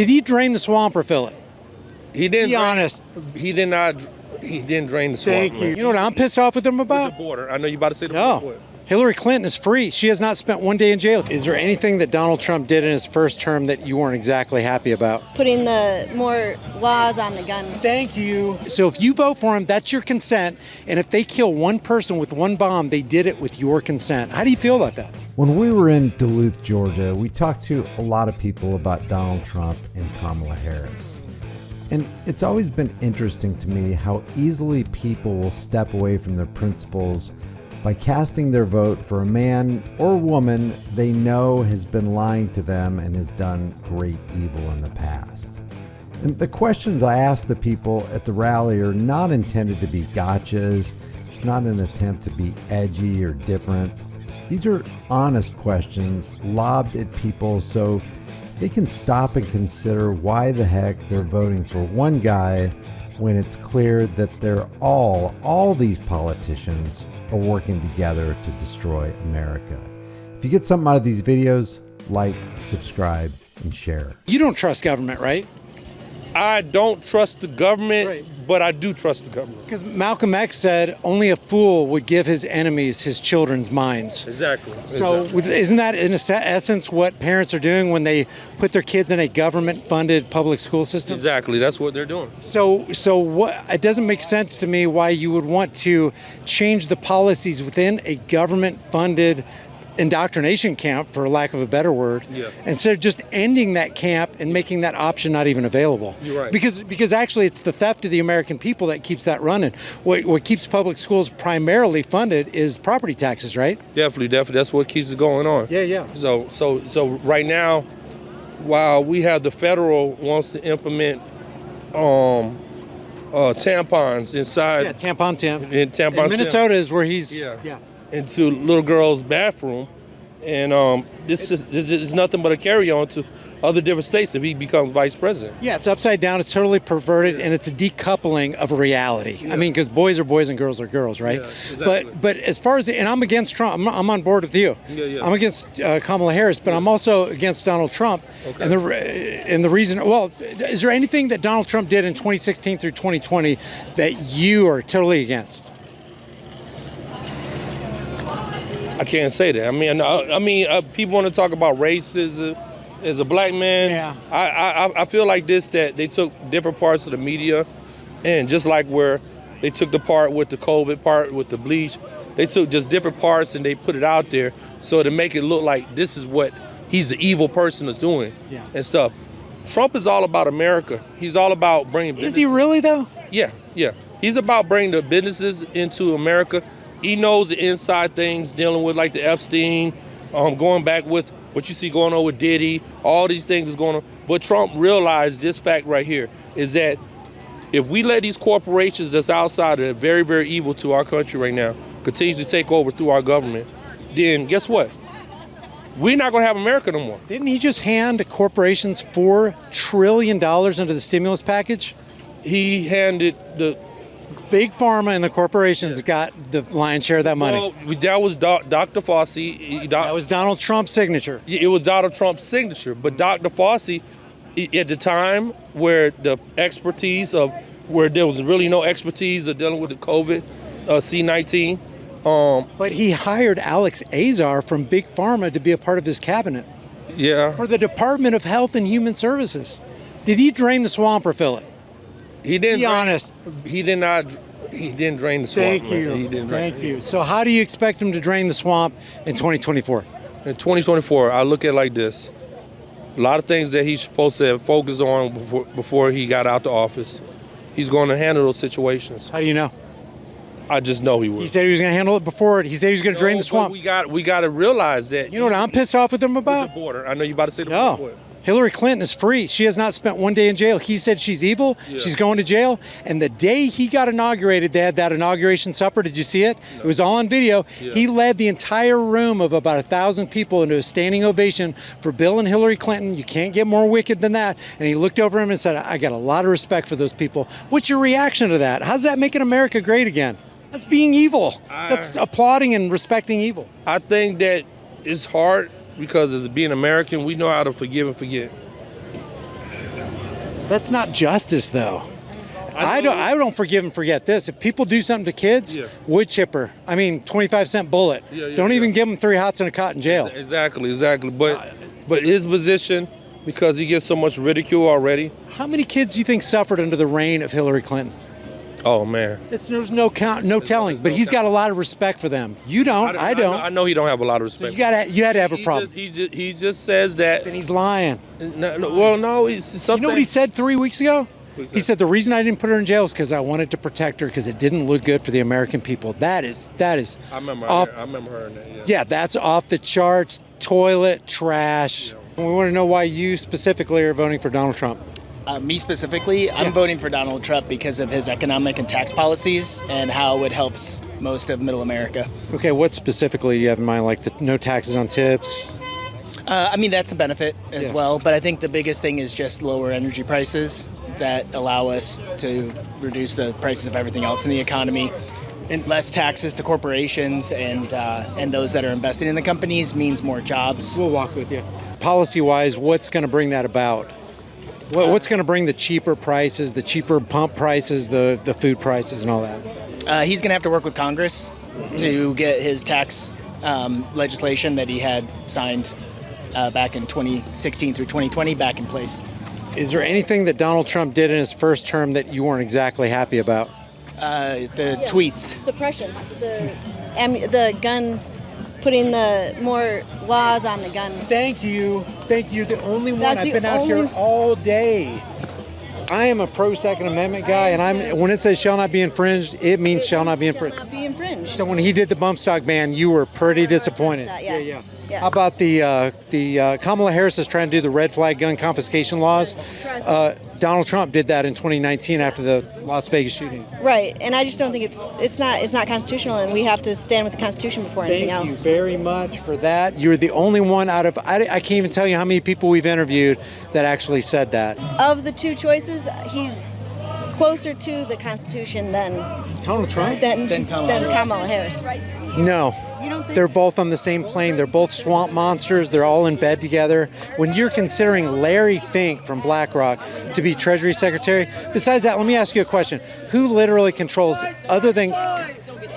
Did he drain the swamp or fill it? He didn't. Be honest. He did not. He didn't drain the swamp. Thank you. You know what I'm pissed off with him about? The border. I know you about to say the No. border. Hillary Clinton is free. She has not spent one day in jail. Is there anything that Donald Trump did in his first term that you weren't exactly happy about? Putting the more laws on the gun. Thank you. So if you vote for him, that's your consent. And if they kill one person with one bomb, they did it with your consent. How do you feel about that? When we were in Duluth, Georgia, we talked to a lot of people about Donald Trump and Kamala Harris. And it's always been interesting to me how easily people will step away from their principles by casting their vote for a man or woman they know has been lying to them and has done great evil in the past. And the questions I ask the people at the rally are not intended to be gotchas. It's not an attempt to be edgy or different. These are honest questions lobbed at people so they can stop and consider why the heck they're voting for one guy when it's clear that they're all these politicians are working together to destroy America. If you get something out of these videos, like, subscribe, and share. You don't trust government, right? I don't trust the government, Right. but I do trust the government. Because Malcolm X said only a fool would give his enemies his children's minds. Exactly. So isn't that in essence what parents are doing when they put their kids in a government-funded public school system? Exactly. That's what they're doing. So what? It doesn't make sense to me why you would want to change the policies within a government-funded indoctrination camp, for lack of a better word, instead of just ending that camp and making that option not even available. You're right. Because actually it's the theft of the American people that keeps that running. What keeps public schools primarily funded is property taxes, right? Definitely. That's what keeps it going on. Yeah. So right now, while we have the federal wants to implement tampons inside. Yeah, tampon Tim. In tampon In Minnesota is where he's. Yeah. Into little girls' bathroom, and this is nothing but a carry-on to other different states if he becomes vice president. Yeah, it's upside down. It's totally perverted, and it's a decoupling of reality. Yeah. I mean, because boys are boys and girls are girls, right? Yeah, exactly. But as far as and I'm against Trump. I'm on board with you. Yeah. I'm against Kamala Harris, but I'm also against Donald Trump. Okay. And the reason, well, is there anything that Donald Trump did in 2016 through 2020 that you are totally against? I can't say that. I mean, people want to talk about racism. As a black man, I feel like that they took different parts of the media, and just like where they took the part with the COVID part with the bleach, they took just different parts and they put it out there so to make it look like this is what he's the evil person that's doing and stuff. Trump is all about America. He's all about bringing business. Is he really though? Yeah. He's about bringing the businesses into America. He knows the inside things dealing with like the Epstein, going back with what you see going on with Diddy, all these things is going on. But Trump realized this fact right here is that if we let these corporations that's outside that are very, very evil to our country right now continue to take over through our government, then guess what? We're not going to have America no more. Didn't he just hand corporations $4 trillion under the stimulus package? He handed the Big Pharma and the corporations got the lion's share of that money. Well, that was Dr. Fauci. That was Donald Trump's signature. It was Donald Trump's signature. But Dr. Fauci, at the time where the expertise of, where there was really no expertise of dealing with the COVID, C-19. But he hired Alex Azar from Big Pharma to be a part of his cabinet. Yeah. For the Department of Health and Human Services. Did he drain the swamp or fill it? He didn't. Be honest. He did not. He didn't drain the swamp. Thank you. Man. He didn't drain. Thank you. So how do you expect him to drain the swamp in 2024? In 2024, I look at it like this. A lot of things that he's supposed to have focused on before he got out the office, he's going to handle those situations. How do you know? I just know he would. He said he was going to handle it before. He said he was going to drain the swamp. We got to realize that. You know what I'm pissed off with him about? The border. I know you about to say the No. border. Hillary Clinton is free. She has not spent one day in jail. He said she's evil. Yeah. She's going to jail. And the day he got inaugurated, they had that inauguration supper. Did you see it? No. It was all on video. Yeah. He led the entire room of about 1,000 people into a standing ovation for Bill and Hillary Clinton. You can't get more wicked than that. And he looked over him and said, I got a lot of respect for those people. What's your reaction to that? How's that making America great again? That's being evil. That's applauding and respecting evil. I think that it's hard because as being American, we know how to forgive and forget. That's not justice, though. I don't forgive and forget this. If people do something to kids, wood chipper. I mean, 25-cent bullet. Don't even give them 3 hots and a cot in jail. Exactly. But his position, because he gets so much ridicule already. How many kids do you think suffered under the reign of Hillary Clinton? Oh man, there's no telling. But he's got a lot of respect for them. You don't. I don't. I know he don't have a lot of respect. So you had to have a problem. He just says that. Then he's lying. No, it's something. You know what he said 3 weeks ago? He said the reason I didn't put her in jail is because I wanted to protect her because it didn't look good for the American people. That is. I remember her in that. Yeah, that's off the charts. Toilet trash. We want to know why you specifically are voting for Donald Trump. Me specifically, I'm voting for Donald Trump because of his economic and tax policies and how it helps most of middle America. Okay, what specifically you have in mind, like the no taxes on tips? I mean, that's a benefit as well, but I think the biggest thing is just lower energy prices that allow us to reduce the prices of everything else in the economy. And less taxes to corporations and those that are investing in the companies means more jobs. We'll walk with you. Policy-wise, what's going to bring that about? What's going to bring the cheaper prices, the cheaper pump prices, the food prices and all that? He's going to have to work with Congress to get his tax legislation that he had signed back in 2016 through 2020 back in place. Is there anything that Donald Trump did in his first term that you weren't exactly happy about? The tweets. Suppression. The gun, putting the more laws on the gun. Thank you. The only one. I've been out here all day. I am a pro-Second Amendment guy, and when it says shall not be infringed, it means shall not be infringed. Shall not be infringed. So when he did the bump stock ban, you were pretty disappointed. Yeah. How about the Kamala Harris is trying to do the red flag gun confiscation laws? Donald Trump did that in 2019 after the Las Vegas shooting. Right, and I just don't think it's not constitutional, and we have to stand with the Constitution before anything else. Thank you very much for that. You're the only one out of I can't even tell you how many people we've interviewed that actually said that. Of the two choices, he's closer to the Constitution than Donald Trump? Than Kamala Harris. No. They're both on the same plane. They're both swamp monsters. They're all in bed together. When you're considering Larry Fink from BlackRock to be Treasury Secretary, besides that, let me ask you a question. Who literally controls, other than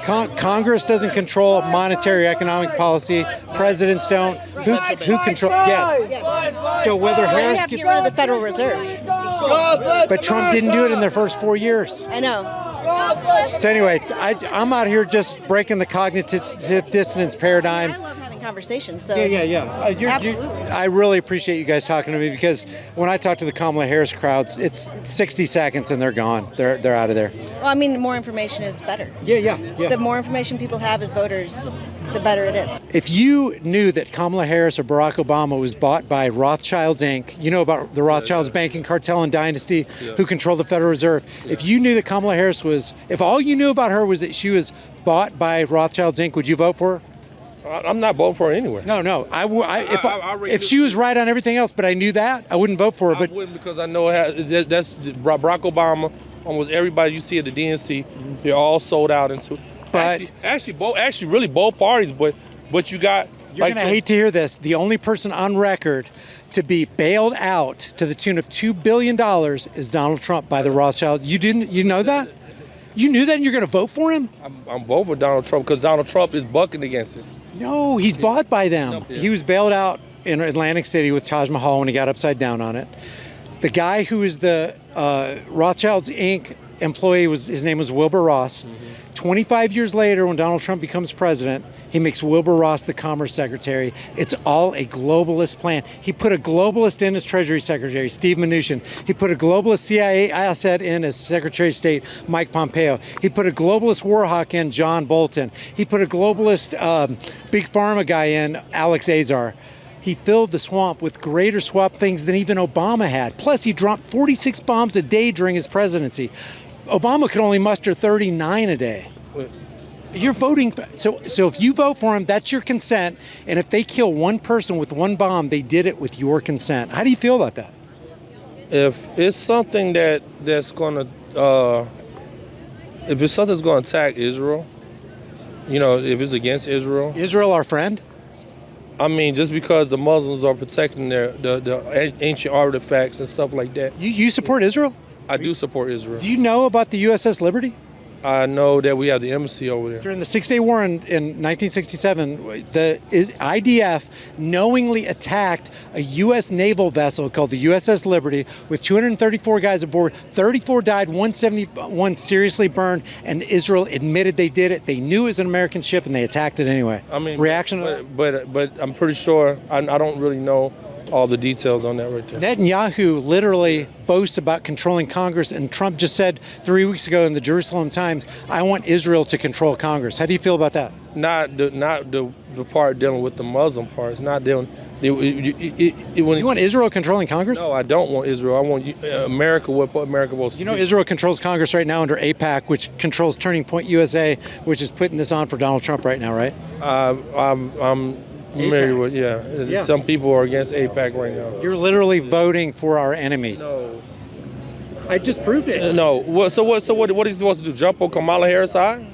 Congress doesn't control monetary economic policy, presidents don't, who controls, yes. So whether Harris have to get rid of the Federal Reserve. But Trump didn't do it in their first 4 years. I know. So anyway, I'm out here just breaking the cognitive dissonance paradigm. I love having conversations. So absolutely. I really appreciate you guys talking to me because when I talk to the Kamala Harris crowds, it's 60 seconds and they're gone. They're out of there. Well, I mean, more information is better. Yeah. The more information people have as voters, the better it is. If you knew that Kamala Harris or Barack Obama was bought by Rothschilds Inc., you know about the Rothschilds banking cartel and dynasty who control the Federal Reserve. If you knew that Kamala Harris if all you knew about her was that she was bought by Rothschilds Inc., would you vote for her? I'm not voting for her anyway. No. If she was right on everything else, but I knew that, I wouldn't vote for her. But I wouldn't because I know that's Barack Obama. Almost everybody you see at the DNC, they're all sold out into. But actually, really both parties. But you got. You're gonna hate to hear this. The only person on record to be bailed out to the tune of $2 billion is Donald Trump by the Rothschild. You know that? You knew that, and you're gonna vote for him? I'm voting for Donald Trump because Donald Trump is bucking against it. No, he's bought by them. He was bailed out in Atlantic City with Taj Mahal when he got upside down on it. The guy who is the Rothschilds Inc. employee his name was Wilbur Ross. 25 years later, when Donald Trump becomes president, he makes Wilbur Ross the Commerce Secretary. It's all a globalist plan. He put a globalist in as Treasury Secretary, Steve Mnuchin. He put a globalist CIA asset in as Secretary of State, Mike Pompeo. He put a globalist war hawk in, John Bolton. He put a globalist big pharma guy in, Alex Azar. He filled the swamp with greater swamp things than even Obama had. Plus, he dropped 46 bombs a day during his presidency. Obama could only muster 39 a day. You're voting, so if you vote for him, that's your consent. And if they kill one person with one bomb, they did it with your consent. How do you feel about that? If it's something that's going to, if it's something that's going to attack Israel, if it's against Israel. Israel, our friend? I mean, just because the Muslims are protecting the ancient artifacts and stuff like that. You support Israel? I do support Israel. Do you know about the USS Liberty? I know that we have the embassy over there. During the Six-Day War in 1967, the IDF knowingly attacked a U.S. naval vessel called the USS Liberty with 234 guys aboard. 34 died, 171 seriously burned, and Israel admitted they did it. They knew it was an American ship, and they attacked it anyway. I mean, reaction? But I'm pretty sure, I don't really know all the details on that right there. Netanyahu literally boasts about controlling Congress, and Trump just said 3 weeks ago in the Jerusalem Times, I want Israel to control Congress. How do you feel about that? Not the part dealing with the Muslim part. It's not dealing. You want Israel controlling Congress? No, I don't want Israel. I want America. What America wants. You know, Israel controls Congress right now under AIPAC, which controls Turning Point USA, which is putting this on for Donald Trump right now, right? I'm familiar with, yeah. Some people are against AIPAC right now. You're literally voting for our enemy. No. I just proved it. No. So what is he supposed to do? Jump on Kamala Harris' side?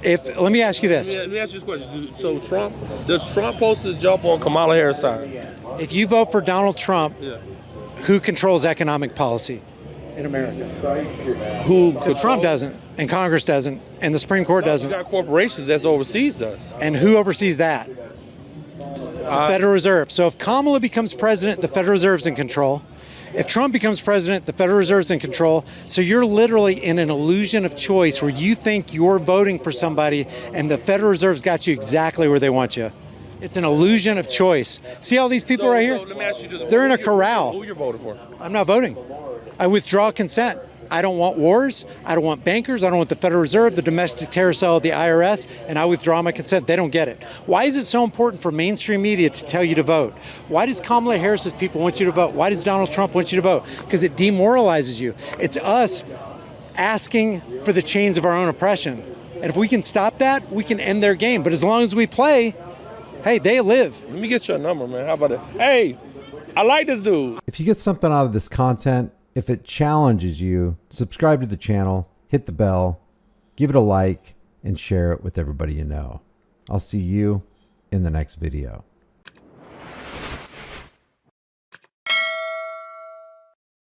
Let me ask you this. Let me ask you this question. So does Trump supposed to jump on Kamala Harris' side? If you vote for Donald Trump, who controls economic policy in America? Because Trump doesn't, and Congress doesn't, and the Supreme Court doesn't. We got corporations that's overseas does. And who oversees that? The Federal Reserve. So if Kamala becomes president, the Federal Reserve's in control. If Trump becomes president, the Federal Reserve's in control. So you're literally in an illusion of choice where you think you're voting for somebody and the Federal Reserve's got you exactly where they want you. It's an illusion of choice. See all these people right here? So let me ask you this. They're in a corral. Who you're voting for? I'm not voting. I withdraw consent. I don't want wars. I don't want bankers. I don't want the Federal Reserve, the domestic terror cell, the IRS, and I withdraw my consent. They don't get it. Why is it so important for mainstream media to tell you to vote? Why does Kamala Harris's people want you to vote? Why does Donald Trump want you to vote? Because it demoralizes you. It's us asking for the chains of our own oppression. And if we can stop that, we can end their game. But as long as we play, hey, they live. Let me get your number, man. How about it? Hey, I like this dude. If you get something out of this content, if it challenges you, subscribe to the channel, hit the bell, give it a like, and share it with everybody you know. I'll see you in the next video.